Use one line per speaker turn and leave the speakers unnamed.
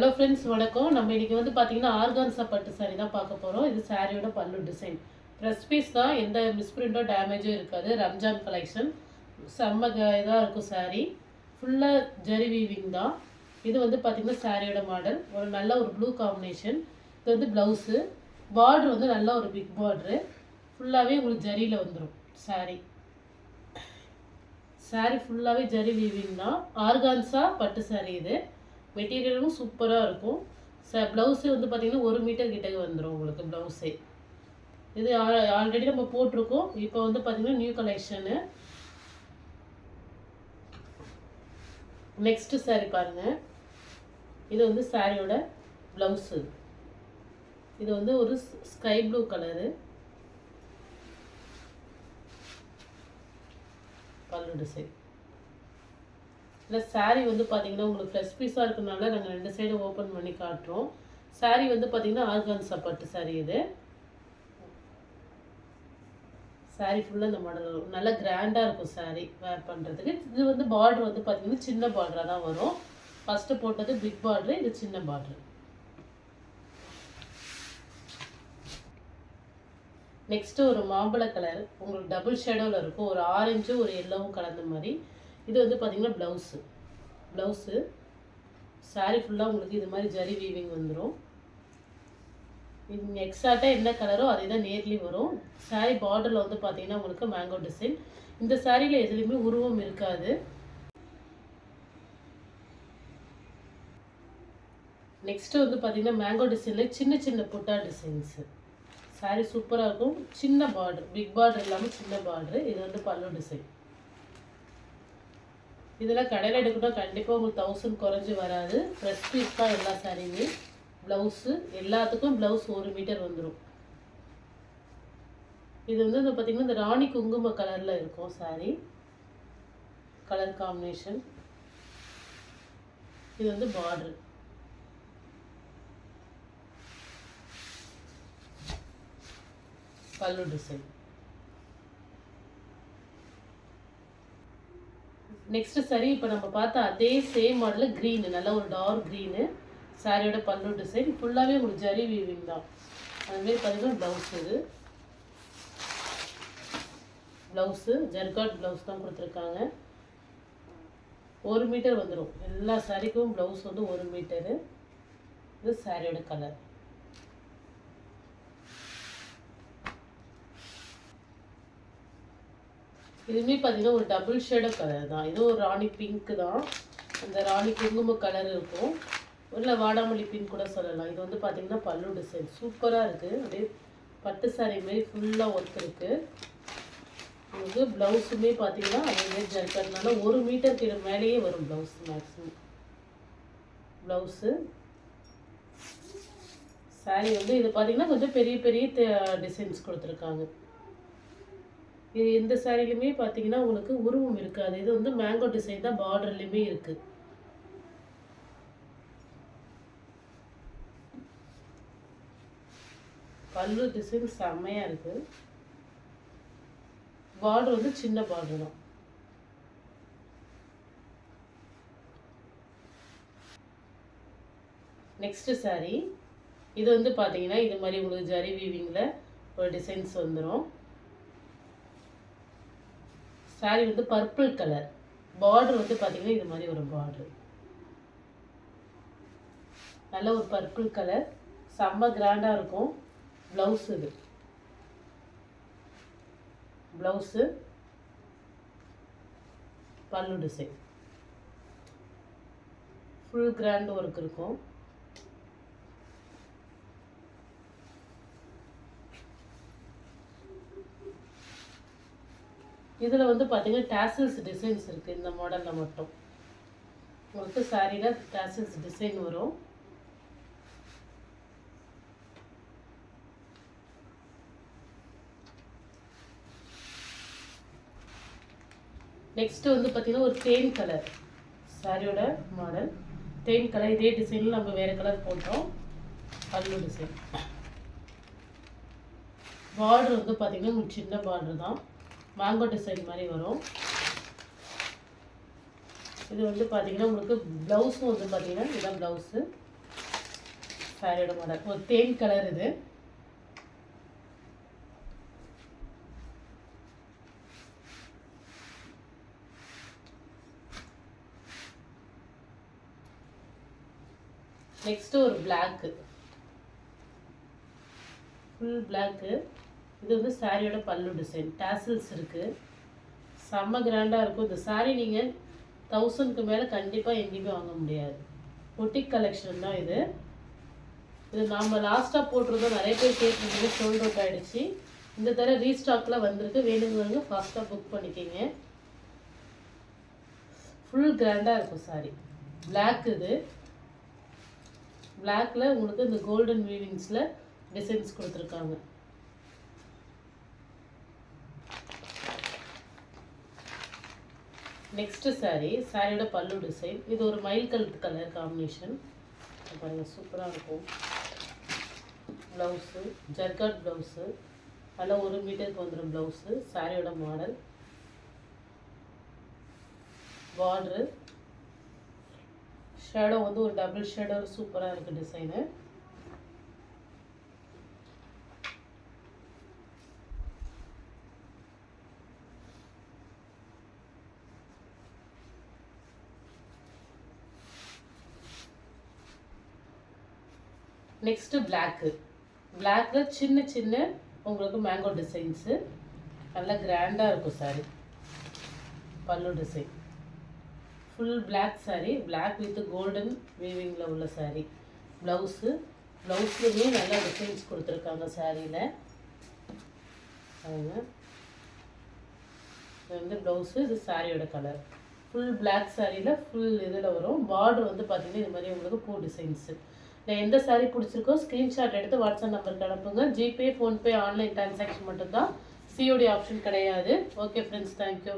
Hello friends, வணக்கம். நம்ம இன்றைக்கி வந்து பார்த்திங்கன்னா ஆர்கான்ஸா பட்டு சாரீ தான் பார்க்க போகிறோம். இது சாரியோட பல்லு டிசைன். ப்ரெஸ் பீஸ் தான், எந்த மிஸ்பிரிண்டோ டேமேஜும் இருக்காது. ரம்ஜான் கலெக்ஷன் செம்ம இதாக இருக்கும். சாரீ ஃபுல்லாக ஜரி வீவிங் தான். இது வந்து பார்த்திங்கன்னா சாரியோட மாடல். ஒரு நல்ல ஒரு ப்ளூ காம்பினேஷன். இது வந்து ப்ளவுஸு. பார்ட்ரு வந்து நல்ல ஒரு பிக் பார்ட்ரு. ஃபுல்லாகவே உங்களுக்கு ஜரியில் வந்துடும். சாரீ ஃபுல்லாகவே ஜரி வீவிங் தான். ஆர்கான்ஸா பட்டு சாரீ. இது மெட்டீரியலும் சூப்பராக இருக்கும். ப்ளவுஸு வந்து பார்த்திங்கன்னா 1 மீட்டர் கிட்டே வந்துடும் உங்களுக்கு ப்ளவுஸே. இது ஆல்ரெடி நம்ம போட்டிருக்கோம். இப்போ வந்து பார்த்திங்கன்னா நியூ கலெக்ஷனு. நெக்ஸ்ட்டு சாரீ பாருங்கள். இது வந்து சாரியோட ப்ளவுஸு. இது வந்து ஒரு ஸ்கை ப்ளூ கலரு. பல்லு டிசைன். இல்லை சாரீ வந்து பார்த்திங்கன்னா உங்களுக்கு ஃப்ரெஷ் பீஸாக இருக்கிறதுனால நாங்கள் 2 சைடும் ஓப்பன் பண்ணி காட்டுறோம். சாரீ வந்து பார்த்திங்கன்னா ஆர்கான்ஸா பட்டு சாரீ. இது சாரீ ஃபுல்லாக இந்த மாடல் வரும். நல்லா கிராண்டாக இருக்கும் சாரீ வேர் பண்ணுறதுக்கு. இது வந்து பார்டர் வந்து பார்த்திங்கன்னா சின்ன பார்டராக தான் வரும். ஃபஸ்ட்டு போட்டது பிக் பார்டரு, இது சின்ன பார்டரு. நெக்ஸ்ட்டு ஒரு மாம்பழ கலர், உங்களுக்கு டபுள் ஷேடோவில் இருக்கும். ஒரு ஆரஞ்சு ஒரு எல்லோவும் கலந்த மாதிரி. இது வந்து பார்த்திங்கன்னா ப்ளவுஸு. சாரீ ஃபுல்லாக உங்களுக்கு இது மாதிரி ஜரி வீவிங் வந்துடும். இது எக்ஸாக்டாக என்ன கலரோ அதே தான் நேர்லி வரும். சாரீ பார்டரில் வந்து பார்த்திங்கன்னா உங்களுக்கு மேங்கோ டிசைன். இந்த சாரியில் எதுலேயுமே உருவம் இருக்காது. நெக்ஸ்ட்டு வந்து பார்த்திங்கன்னா மேங்கோ டிசைனில் சின்ன சின்ன புட்டா டிசைன்ஸு. சாரீ சூப்பராக இருக்கும். சின்ன பார்டர், பிக் பார்டர் இல்லாமல் சின்ன பார்டரு. இது வந்து பல்லு டிசைன். இதெல்லாம் கடையில் எடுக்கணும் கண்டிப்பாக உங்களுக்கு 1000 குறைஞ்சி வராது. ப்ரெஸ் பீஸ் தான் எல்லா சாரியுமே. ப்ளவுஸு எல்லாத்துக்கும் ப்ளவுஸ் 1 மீட்டர் வந்துடும். இது வந்து இந்த பார்த்திங்கன்னா இந்த ராணி குங்கும கலரில் இருக்கும் சாரீ. Colour combination. இது வந்து பார்டரு. பல்லு டிசைன். நெக்ஸ்ட்டு சாரீ இப்போ நம்ம பார்த்தா அதே சேம் மாடலில் க்ரீனு, நல்ல ஒரு டார்க் க்ரீனு. சாரியோட பல்லு டிசைன் ஃபுல்லாகவே உங்களுக்கு ஜரி வீவிங் தான். அதுமாரி பார்த்திங்கன்னா ப்ளவுஸு ஜர்காட் ப்ளவுஸ் தான் கொடுத்துருக்காங்க. 1 மீட்டர் வந்துடும். எல்லா சாரிக்கும் ப்ளவுஸ் வந்து 1 மீட்டரு. இது சாரியோட கலர். இதுவுமே பார்த்திங்கன்னா ஒரு டபுள் ஷேடோ கலர் தான். இது ஒரு ராணி பிங்க்கு தான். அந்த ராணி குங்கும கலர் இருக்கும். இல்லை வாடாமல்லி பிங்க் கூட சொல்லலாம். இது வந்து பார்த்திங்கன்னா பல்லு டிசைன் சூப்பராக இருக்குது. அப்படியே பட்டு சாரீ மாரி ஃபுல்லாக ஒர்க் இருக்குது. உங்களுக்கு ப்ளவுஸுமே பார்த்திங்கன்னா அதேமாரி ஜர்க்கட்னால 1 மீட்டர் கீழே மேலேயே வரும் ப்ளவுஸ் மேக்ஸிமம். ப்ளவுஸு சாரீ வந்து இது பார்த்திங்கன்னா கொஞ்சம் பெரிய பெரிய டிசைன்ஸ் கொடுத்துருக்காங்க. இது எந்த சாரிலையுமே பார்த்தீங்கன்னா உங்களுக்கு உருவம் இருக்காது. இது வந்து மேங்கோ டிசைன் தான் பார்டர்லையுமே இருக்குது. பல்லு டிசைன் செம்மையாக இருக்குது. பார்டர் வந்து சின்ன பார்டர் தான். நெக்ஸ்ட்டு சாரீ இது வந்து பார்த்தீங்கன்னா இது மாதிரி உங்களுக்கு ஜரி வீவிங்கில் ஒரு டிசைன்ஸ் வந்துடும். சாரீ வந்து பர்பிள் கலர். பார்டர் வந்து பார்த்திங்கன்னா இது மாதிரி ஒரு பார்டர். நல்ல ஒரு பர்பிள் கலர். செம்ம கிராண்டாக இருக்கும். ப்ளவுஸ் இது. ப்ளவுஸு பல்லு டிசைன். ஃபுல் கிராண்ட் ஒர்க் இருக்கும். இதில் வந்து பார்த்திங்கன்னா டேசல்ஸ் டிசைன்ஸ் இருக்குது. இந்த மாடலில் மட்டும் உங்களுக்கு சாரியில் டேசல்ஸ் டிசைன் வரும். நெக்ஸ்ட்டு வந்து பார்த்திங்கன்னா ஒரு தேன் கலர் சாரியோட மாடல். தேன் கலர் இதே டிசைனில் நம்ம வேறு கலர் போட்டோம். பல்லு டிசைன். பார்டர் வந்து பார்த்திங்கன்னா உங்களுக்கு சின்ன பார்டர் தான். மேங்கோ டிசைன் மாதிரி வரும். இது வந்து பார்த்தீங்கன்னா உங்களுக்கு ப்ளவுஸும் வந்து பார்த்தீங்கன்னா இதுதான் ப்ளவுஸு. சாரியோட மாடல் ஒரு தேன் கலர் இது. நெக்ஸ்ட் ஒரு பிளாக், ஃபுல் பிளாக்கு. இது வந்து சாரியோட பல்லு டிசைன், டாசல்ஸ் இருக்கு. செம்ம கிராண்டாக இருக்கும் இந்த சாரீ. நீங்கள் 1000க்கு மேலே கண்டிப்பாக எங்கேயுமே வாங்க முடியாது. பொட்டிக் கலெக்ஷன் தான் இது. இது நாம் லாஸ்ட்டாக போட்டிருந்தோம், நிறைய பேர் கேட்டிருந்தீங்க, சோல்ட் அவுட் ஆகிடுச்சு. இந்த தடவை ரீஸ்டாக்கில் வந்திருக்கு, வேணுங்கிறவங்க ஃபாஸ்ட்டாக புக் பண்ணிக்கிங்க. ஃபுல் கிராண்டாக இருக்கும் சாரி. பிளாக் இது. பிளாக்ல உங்களுக்கு இந்த கோல்டன் வீவிங்ஸில் டிசைன்ஸ் கொடுத்துருக்காங்க. நெக்ஸ்ட் சாரீ, சாரியோட பல்லு டிசைன். இது ஒரு மயில் கலர் காம்பினேஷன் பாருங்கள், சூப்பராக இருக்கும். ப்ளவுஸு ஜர்காட் ப்ளவுஸு, அதில் 1 மீட்டருக்கு வந்துடும் ப்ளவுஸு. சாரியோட மாடல், பார்ட்ரு, ஷேடோ வந்து ஒரு டபுள் ஷேடோ, சூப்பராக இருக்குது டிசைனு. Next block. பிளாக்கில் சின்ன சின்ன உங்களுக்கு மேங்கோ டிசைன்ஸு, நல்லா கிராண்டாக இருக்கும் சாரி. பல்லு design full black sari, black with golden வீவிங்கில் உள்ள சாரி. ப்ளவுஸ்லேயுமே நல்லா டிசைன்ஸ் கொடுத்துருக்காங்க சாரியில். இது வந்து ப்ளவுஸு, இது சாரியோட கலர். ஃபுல் பிளாக் சாரியில் ஃபுல் இதில் வரும். பார்டர் வந்து பார்த்திங்கன்னா இது மாதிரி உங்களுக்கு பூ டிசைன்ஸு. இல்லை எந்த சாரீ பிடிச்சிருக்கோ ஸ்க்ரீன்ஷாட் எடுத்து வாட்ஸ்அப் நம்பருக்கு அனுப்புங்க. ஜிபே, ஃபோன்பே, ஆன்லைன் டிரான்சாக்ஷன் மட்டும்தான், சிஓடி ஆப்ஷன் கிடையாது. Okay friends, thank you.